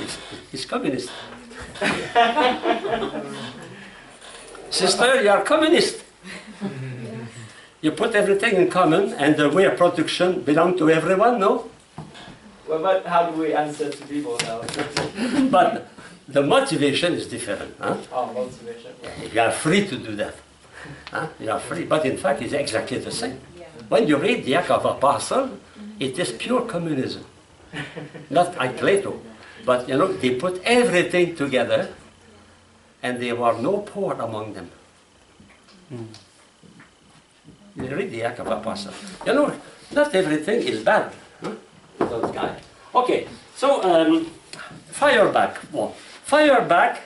is communist. Sister, you are communist. You put everything in common, and the way of production belongs to everyone, no? Well, but how do we answer to people now? But the motivation is different. Huh? Oh, motivation. Yeah. You are free to do that. Huh? You are free, but in fact it's exactly the same. When you read the Act of Apostles, it is pure communism. Not like Plato, but you know, they put everything together, and there were no poor among them. You read the Act of Apostles. You know, not everything is bad. Huh? Those guys. Okay, so Feuerbach. Well, Feuerbach,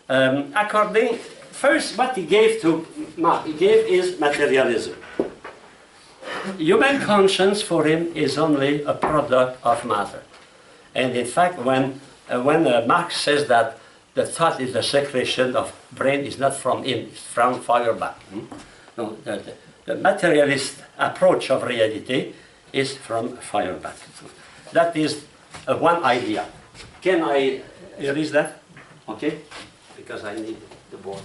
according, first what he gave is materialism. Human conscience for him is only a product of matter. And in fact, when Marx says that the thought is the secretion of brain, is not from him, it's from Feuerbach. No, the materialist approach of reality is from Feuerbach. That is one idea. Can I erase that? Okay? Because I need the board.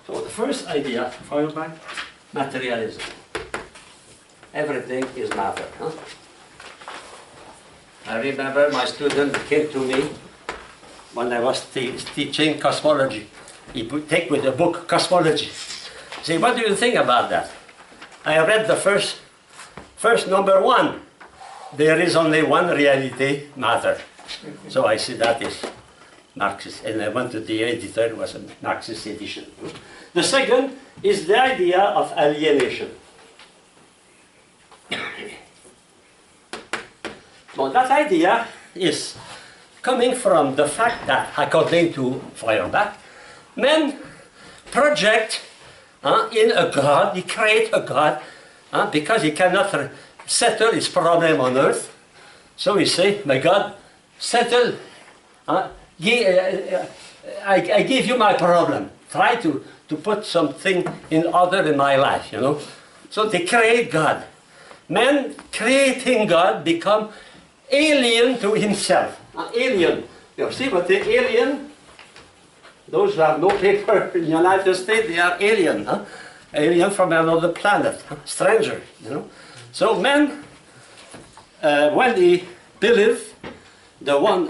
So the first idea, Feuerbach, materialism. Everything is matter. Huh? I remember my student came to me when I was teaching cosmology. He would take with the book Cosmology. Say, what do you think about that? I read the first number 1. There is only one reality, matter. So I said that is Marxist. And I went to the editor, it was a Marxist edition. The second is the idea of alienation. Well, that idea is coming from the fact that, according to Feuerbach, men project in a God, he creates a God, because he cannot settle his problem on earth. So he say, my God, settle, I give you my problem. Try to put something in order in my life, you know. So they create God. Man creating God become alien to himself. Alien. You see what the alien? Those who have no paper in the United States, they are alien. Huh? Alien from another planet. Huh? Stranger, you know. So man, when he believe the one,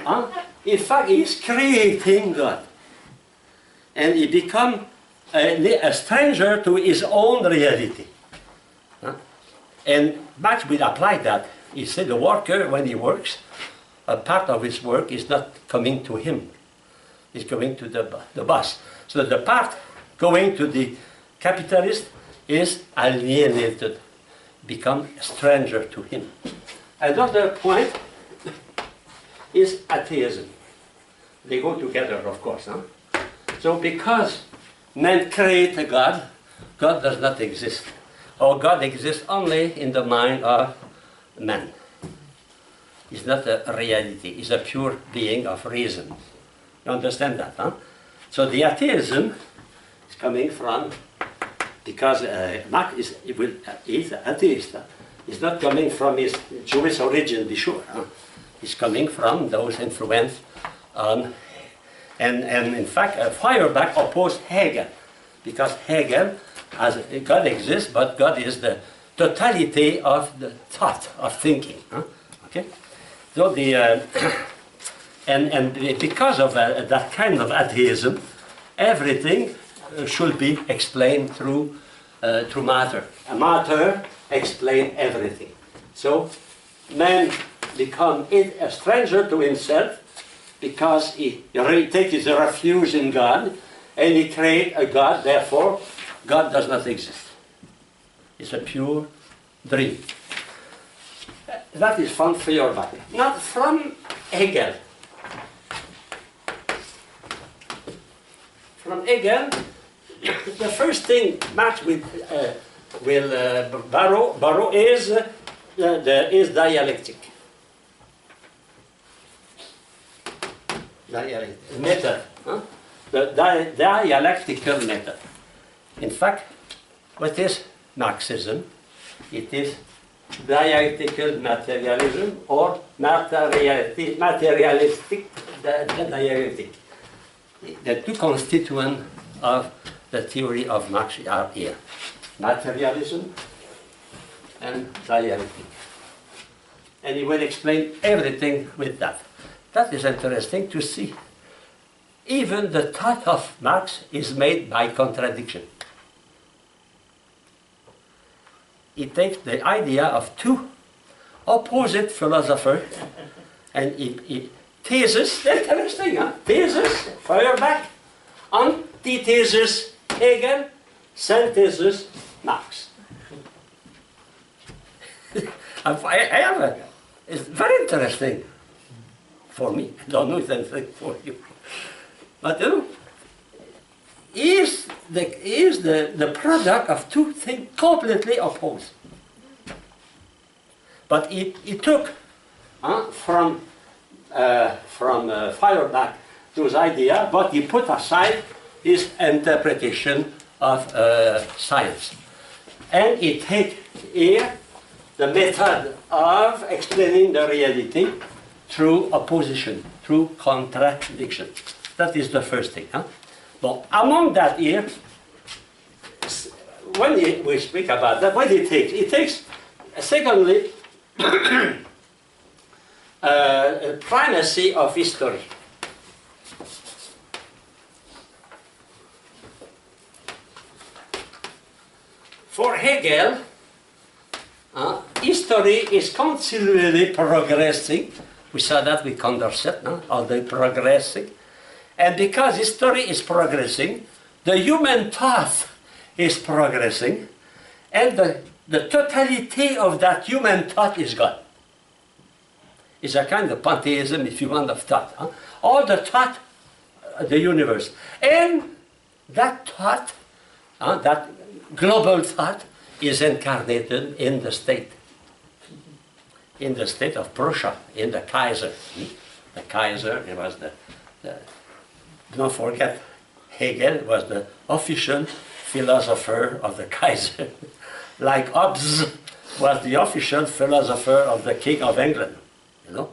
in fact he is creating God. And he become a stranger to his own reality. And Marx will apply that. He said the worker, when he works, a part of his work is not coming to him. It's going to the boss. So the part going to the capitalist is alienated, become a stranger to him. Another point is atheism. They go together, of course. Huh? So because men create a God, God does not exist. Or God exists only in the mind of man. It's not a reality, it's a pure being of reason. You understand that, huh? So the atheism is coming from, because Marx is atheist. It's not coming from his Jewish origin, be sure. Huh? It's coming from those influence on, and in fact Feuerbach opposed Hegel, because Hegel as God exists, but God is the totality of the thought, of thinking. Okay? So and because of that kind of atheism, everything should be explained through matter. Matter explains everything. So man becomes a stranger to himself because he takes his refuge in God, and he creates a God. Therefore, God does not exist. It's a pure dream. That is from Feuerbach, not from Hegel. From Hegel, the first thing Marx will borrow is dialectic. Method. The dialectical method. In fact, what is Marxism? It is dialectical materialism or materialistic dialectic. The two constituents of the theory of Marx are here: materialism and dialectic. And he will explain everything with that. That is interesting to see. Even the thought of Marx is made by contradiction. He takes the idea of two opposite philosophers and he thesis, interesting, huh? Thesis, Feuerbach, antithesis, Hegel, synthesis, Marx. It's very interesting for me. I don't know if it's interesting for you. But you know, is the product of two things completely opposed. But he took from Feuerbach those ideas, but he put aside his interpretation of science. And he takes here the method of explaining the reality through opposition, through contradiction. That is the first thing. But among that here, when we speak about that, what he takes, secondly, primacy of history. For Hegel, history is continually progressing. We saw that with Condorcet, all the progressing. And because history is progressing, the human thought is progressing, and the totality of that human thought is God. It's a kind of pantheism, if you want, of thought. All the thought, the universe. And that thought, that global thought, is incarnated in the state. In the state of Prussia, in the Kaiser. The Kaiser, it was don't forget, Hegel was the official philosopher of the Kaiser. Like Hobbes was the official philosopher of the King of England, you know.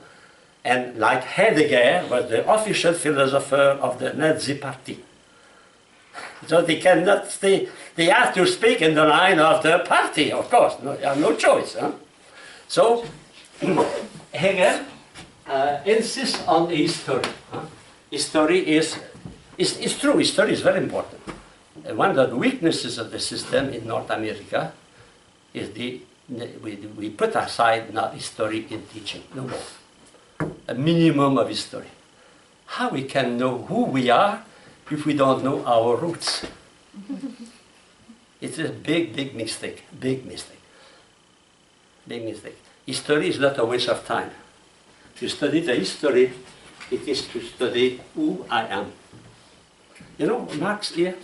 And like Heidegger was the official philosopher of the Nazi Party. So they cannot stay, they have to speak in the line of the party, of course, no, they have no choice. So Hegel insists on history. History is true, history is very important. One of the weaknesses of the system in North America is we put aside now history in teaching, no more. A minimum of history. How we can know who we are if we don't know our roots? It's a big, big mistake, big mistake. Big mistake. History is not a waste of time. To study the history, it is to study who I am. You know, Marx here,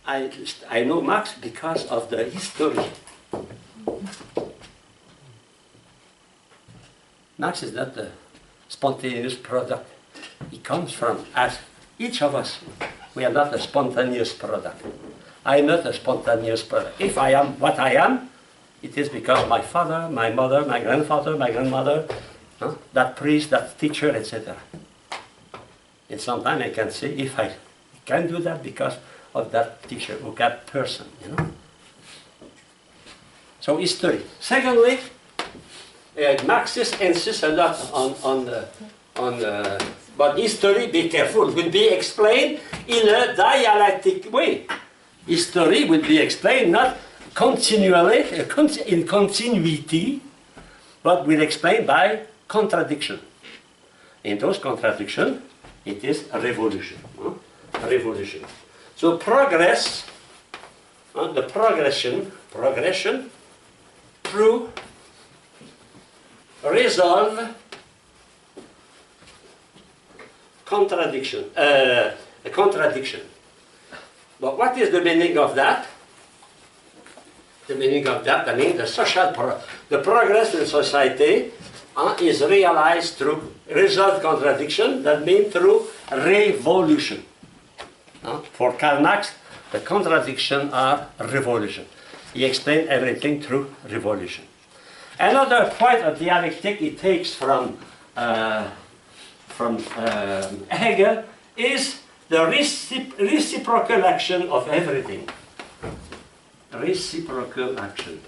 I know Marx because of the history. Marx is not a spontaneous product. He comes from us. Each of us, we are not a spontaneous product. I am not a spontaneous product. If I am what I am, it is because my father, my mother, my grandfather, my grandmother, that priest, that teacher, etc. And sometimes I can say, if I can do that because of that teacher or that person, you know. So history. Secondly, Marxists insist a lot but history, be careful, will be explained in a dialectic way. History will be explained not continually, in continuity, but will explain by contradiction. In those contradictions, it is a revolution. A revolution. So progress, the progression through resolve contradiction. A contradiction. But what is the meaning of that? The meaning of that, I mean, the progress in society is realized through resolved contradiction, that means through revolution. For Karl Marx, the contradiction are revolution. He explained everything through revolution. Another point of dialectic he takes from Hegel is the reciprocal action of everything. Reciprocal action.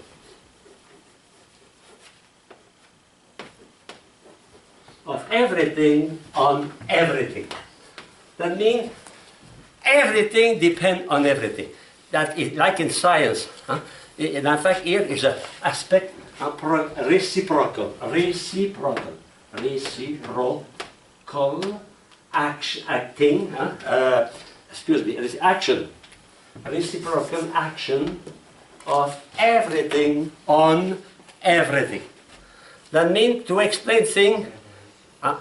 Of everything on everything. That means everything depends on everything. That is like in science. In fact, here is an aspect of reciprocal. Acting. Action. Reciprocal action of everything on everything. That means to explain things,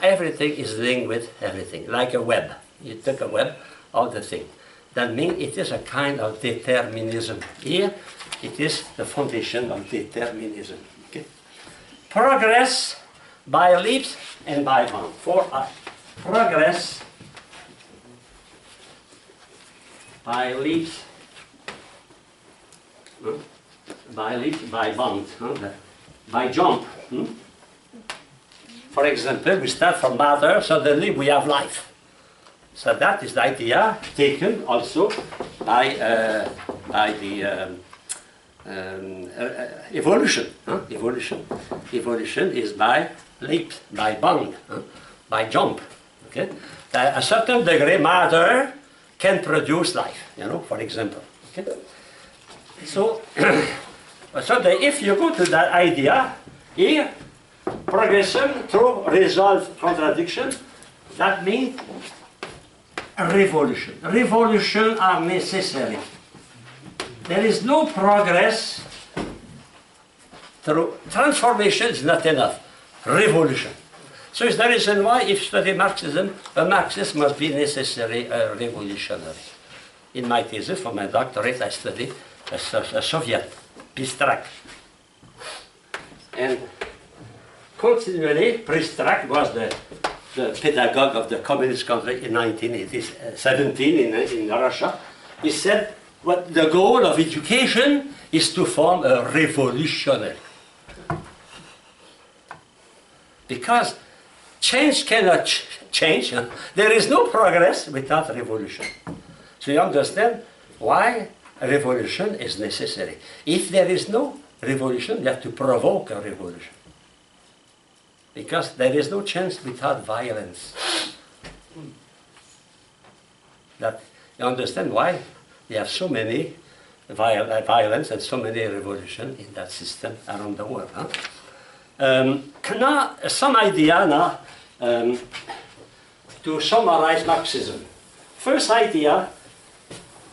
everything is linked with everything, like a web. You take a web of the thing. That means it is a kind of determinism. Here, it is the foundation of determinism. Okay? Progress by leaps and by bounds. Progress by leaps, by bounds, by jump. For example, we start from matter, suddenly we have life. So that is the idea taken also by the evolution. Evolution is by leap, by bound, by jump. Okay? At a certain degree, matter can produce life, you know, for example. Okay? So, if you go to that idea, here, progression through resolved contradiction, that means revolution. Revolution are necessary. There is no progress through transformation is not enough. Revolution. So it's the reason why, if you study Marxism, a Marxist must be necessarily a revolutionary. In my thesis for my doctorate, I studied a Soviet Pistrak. And continually, Pistrak was the pedagogue of the communist country in 1917 in Russia. He said, what the goal of education is to form a revolutionary. Because change cannot change. There is no progress without revolution. So you understand why a revolution is necessary. If there is no revolution, you have to provoke a revolution. Because there is no change without violence. That you understand why we have so many violence and so many revolutions in that system around the world. Now, some idea now to summarize Marxism. First idea,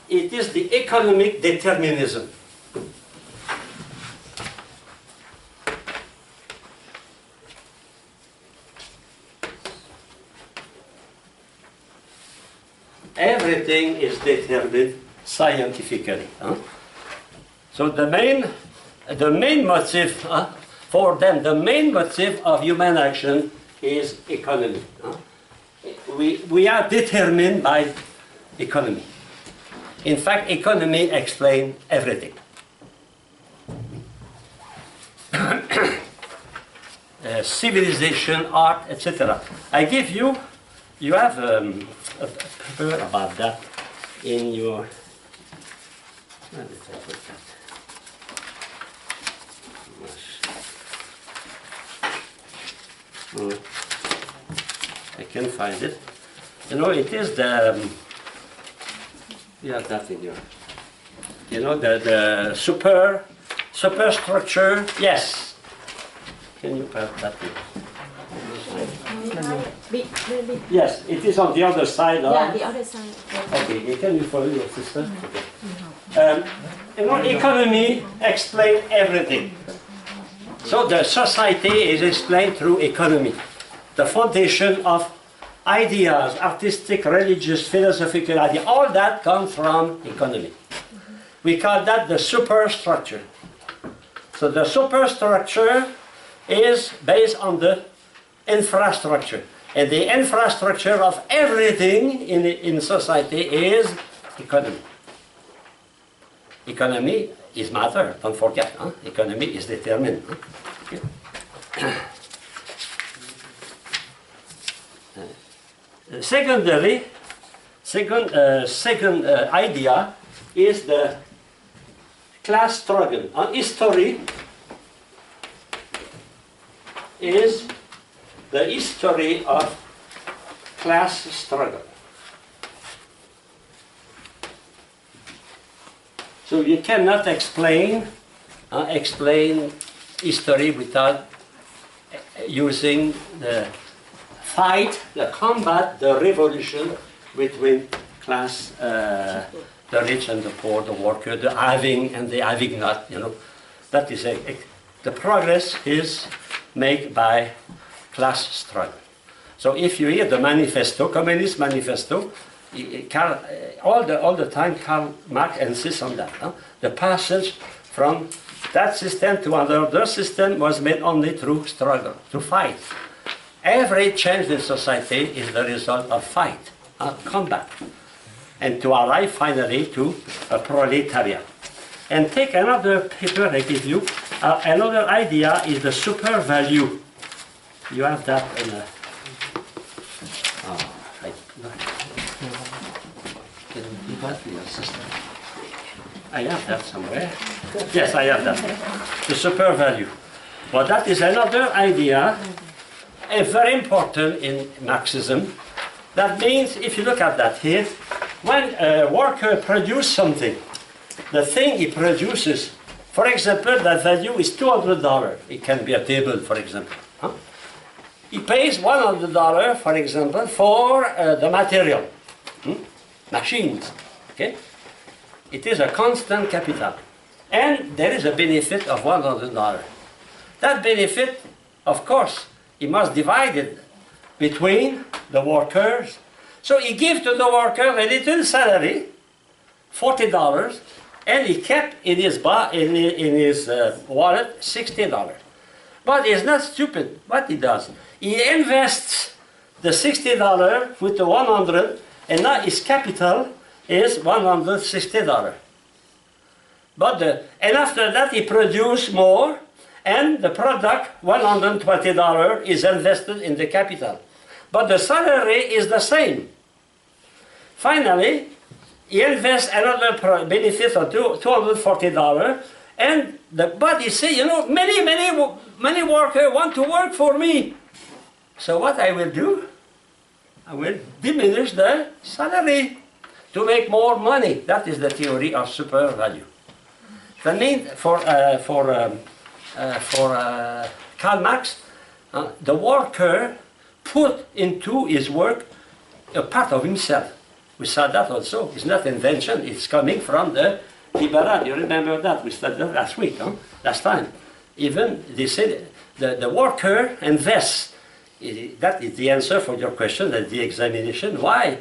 it is the economic determinism. Everything is determined scientifically. So the main motive for them, the main motive of human action is economy. We are determined by economy. In fact, economy explains everything. Civilization, art, etc. I give you, you have a paper about that in your Where did I put that? Oh, I can find it. You know, it is the, you have that in your, you know, the superstructure, yes. Can you put that in? Yes, it is on the other side. Yeah, the other side. Okay, can you follow your sister? Okay. You know, economy explains everything. So the society is explained through economy. The foundation of ideas, artistic, religious, philosophical ideas, all that comes from economy. We call that the superstructure. So the superstructure is based on the infrastructure. And the infrastructure of everything in society is economy. Economy is matter, don't forget. Huh? Economy is determined. Huh? Okay. Second idea is the class struggle. History is the history of class struggle. So you cannot explain history without using the fight, the combat, the revolution between class, the rich and the poor, the worker, the having and the having not. You know, that is the progress is made by class struggle. So if you hear the manifesto, Communist Manifesto, all the time Karl Marx insists on that. Huh? The passage from that system to another system was made only through struggle, through fight. Every change in society is the result of fight, combat, and to arrive finally to a proletariat. And take another paper I give you. Another idea is the super value. You have that in a... Can you give that to your sister? I have that somewhere. Yes, I have that. The super value. Well, that is another idea, very important in Marxism. That means, if you look at that here, when a worker produces something, the thing he produces, for example, that value is $200. It can be a table, for example. Huh? He pays $100, for example, for the material, machines. Okay? It is a constant capital. And there is a benefit of $100. That benefit, of course, he must divide it between the workers. So he gives to the worker a little salary, $40, and he kept in his wallet $60. But he's not stupid. What he does, he invests the $60 with the 100, and now his capital is $160. And after that he produces more, and the product, $120, is invested in the capital. But the salary is the same. Finally, he invests another benefit of $240, and the body say, you know, many workers want to work for me. So what I will do, I will diminish the salary to make more money. That is the theory of super value. That means for Karl Marx, the worker put into his work a part of himself. We saw that also. It's not invention. It's coming from the liberal. You remember that? We studied that last week, huh? Last time. Even they said the worker invests. That is the answer for your question at the examination. Why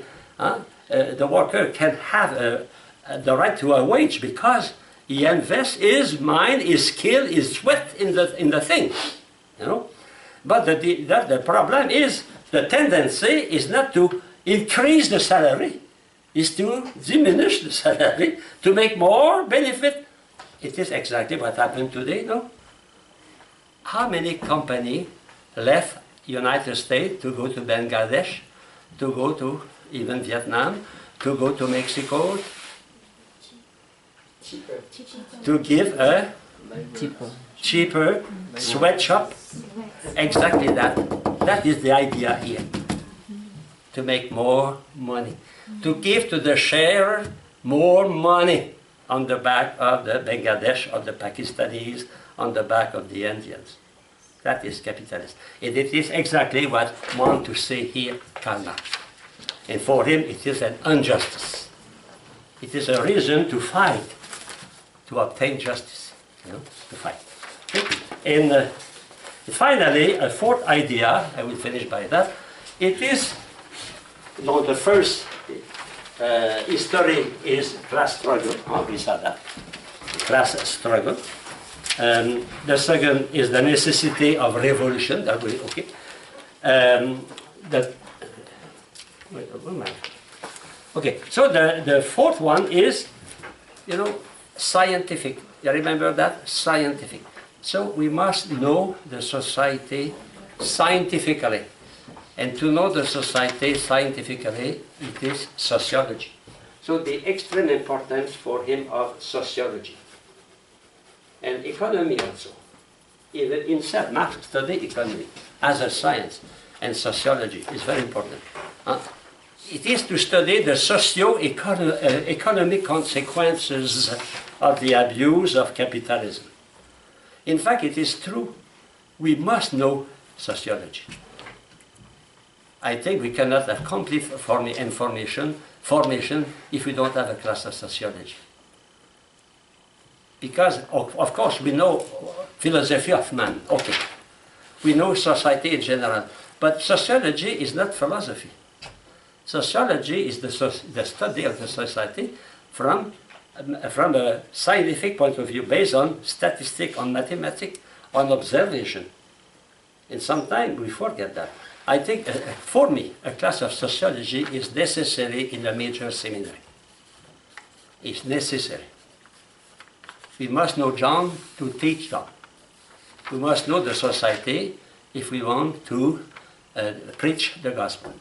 the worker can have the right to a wage? Because he invests his mind, his skill, his sweat in the thing. You know. But the problem is the tendency is not to increase the salary, is to diminish the salary to make more benefit. It is exactly what happened today, no? How many companies left United States to go to Bangladesh, to go to even Vietnam, to go to Mexico? to give a cheaper sweatshop. Exactly that. That is the idea here. To make more money. To give to the sharer more money on the back of the Bangladesh or the Pakistanis, on the back of the Indians. That is capitalism. And it is exactly what I want to say here, Karl Marx. And for him, it is an injustice. It is a reason to fight, to obtain justice, you know, to fight. Okay? And finally, a fourth idea, I will finish by that. It is, you know, the first history is class struggle. Oh, we saw that. Class struggle. The second is the necessity of revolution. That will, okay. Okay, so the fourth one is, you know, scientific. You remember that? Scientific. So we must know the society scientifically. And to know the society scientifically, it is sociology. So the extreme importance for him of sociology. And economy also. Even himself, Marx studied economy as a science, and sociology is very important. It is to study the socio-economic consequences of the abuse of capitalism. In fact, it is true. We must know sociology. I think we cannot have complete formation if we don't have a class of sociology. Because, of course, we know philosophy of man, okay. We know society in general, but sociology is not philosophy. Sociology is the study of the society from a scientific point of view, based on statistics, on mathematics, on observation. And sometimes we forget that. I think, for me, a class of sociology is necessary in a major seminary. It's necessary. We must know John to teach John. We must know the society if we want to preach the gospel.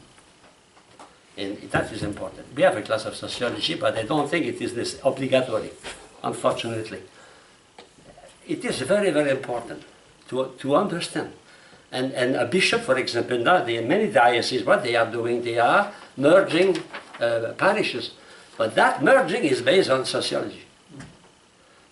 And that is important. We have a class of sociology, but I don't think it is this obligatory, unfortunately. It is very, very important to understand. And a bishop, for example, now in many dioceses, what they are doing, they are merging parishes. But that merging is based on sociology.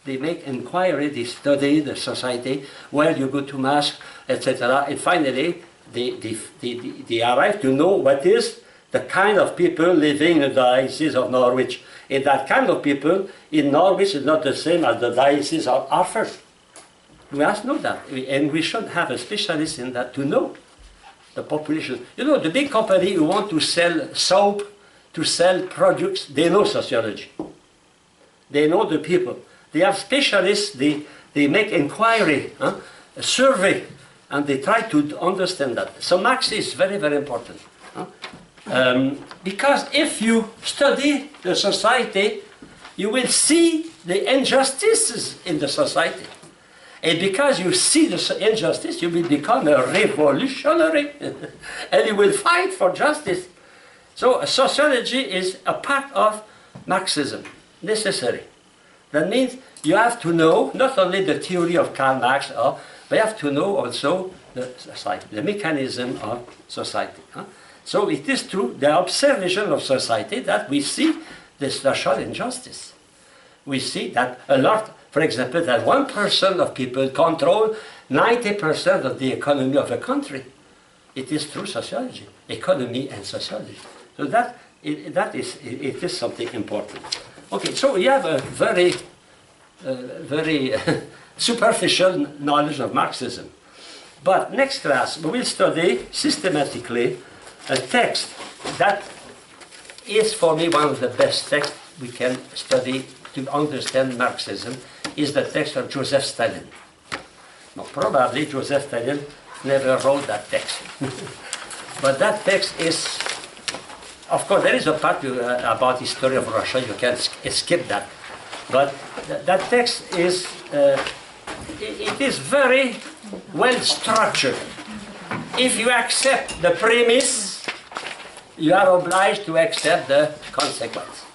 They make inquiry, they study the society, where you go to mass, etc. And finally, they arrive to know what is the kind of people living in the diocese of Norwich. And that kind of people in Norwich is not the same as the diocese of Hartford. We must know that, and we should have a specialist in that to know the population. You know, the big company who want to sell soap, to sell products, they know sociology. They know the people. They have specialists, they make inquiry, a survey, and they try to understand that. So Marx is very, very important. Because if you study the society, you will see the injustices in the society. And because you see the injustice, you will become a revolutionary and you will fight for justice. So sociology is a part of Marxism, necessary. That means you have to know not only the theory of Karl Marx, but you have to know also the society, the mechanism of society. So it is through the observation of society that we see the social injustice. We see that a lot, for example, that 1% of people control 90% of the economy of a country. It is through sociology, economy and sociology. So it is something important. Okay, so we have a very superficial knowledge of Marxism. But next class, we will study systematically a text that is for me one of the best texts we can study to understand Marxism, is the text of Joseph Stalin. Now, probably Joseph Stalin never wrote that text. But that text is, of course, there is a part about history of Russia, you can skip that. But that text is, it is very well structured. If you accept the premise, you are obliged to accept the consequence.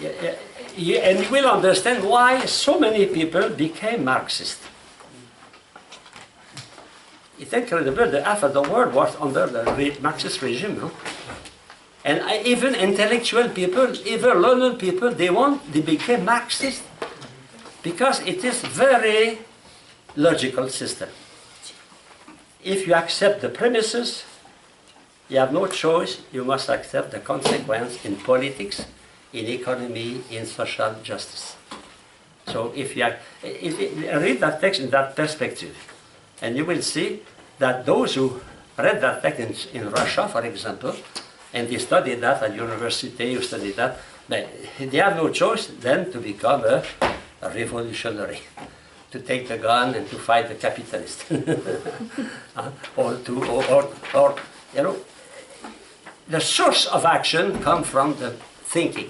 and you will understand why so many people became Marxist. It's incredible that half of the world was under the Marxist regime, no? And even intellectual people, even learned people, they became Marxist because it is very logical system. If you accept the premises, you have no choice, you must accept the consequence in politics, in economy, in social justice. So if you read that text in that perspective, and you will see that those who read that text in Russia, for example, and they studied that at university, you study that, they have no choice then to become a revolutionary, to take the gun and to fight the capitalist. or, you know, the source of action comes from the thinking.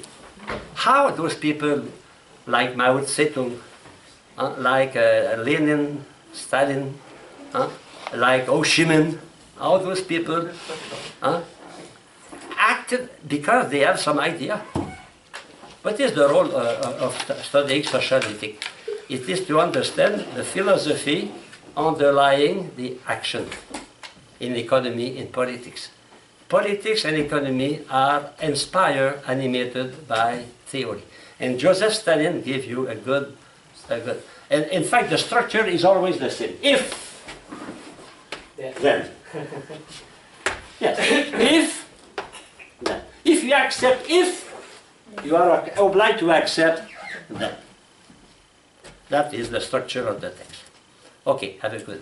How those people like Mao Zedong, like Lenin, Stalin, like Ho Chi Minh, all those people acted because they have some idea. What is the role of studying social ethics? It is to understand the philosophy underlying the action in economy, in politics. Politics and economy are inspired, animated by theory. And Joseph Stalin gave you a good. And in fact, the structure is always the same. If, then. Yes, if, then. If you accept if, you are obliged to accept then. That is the structure of the text. Okay, have a good.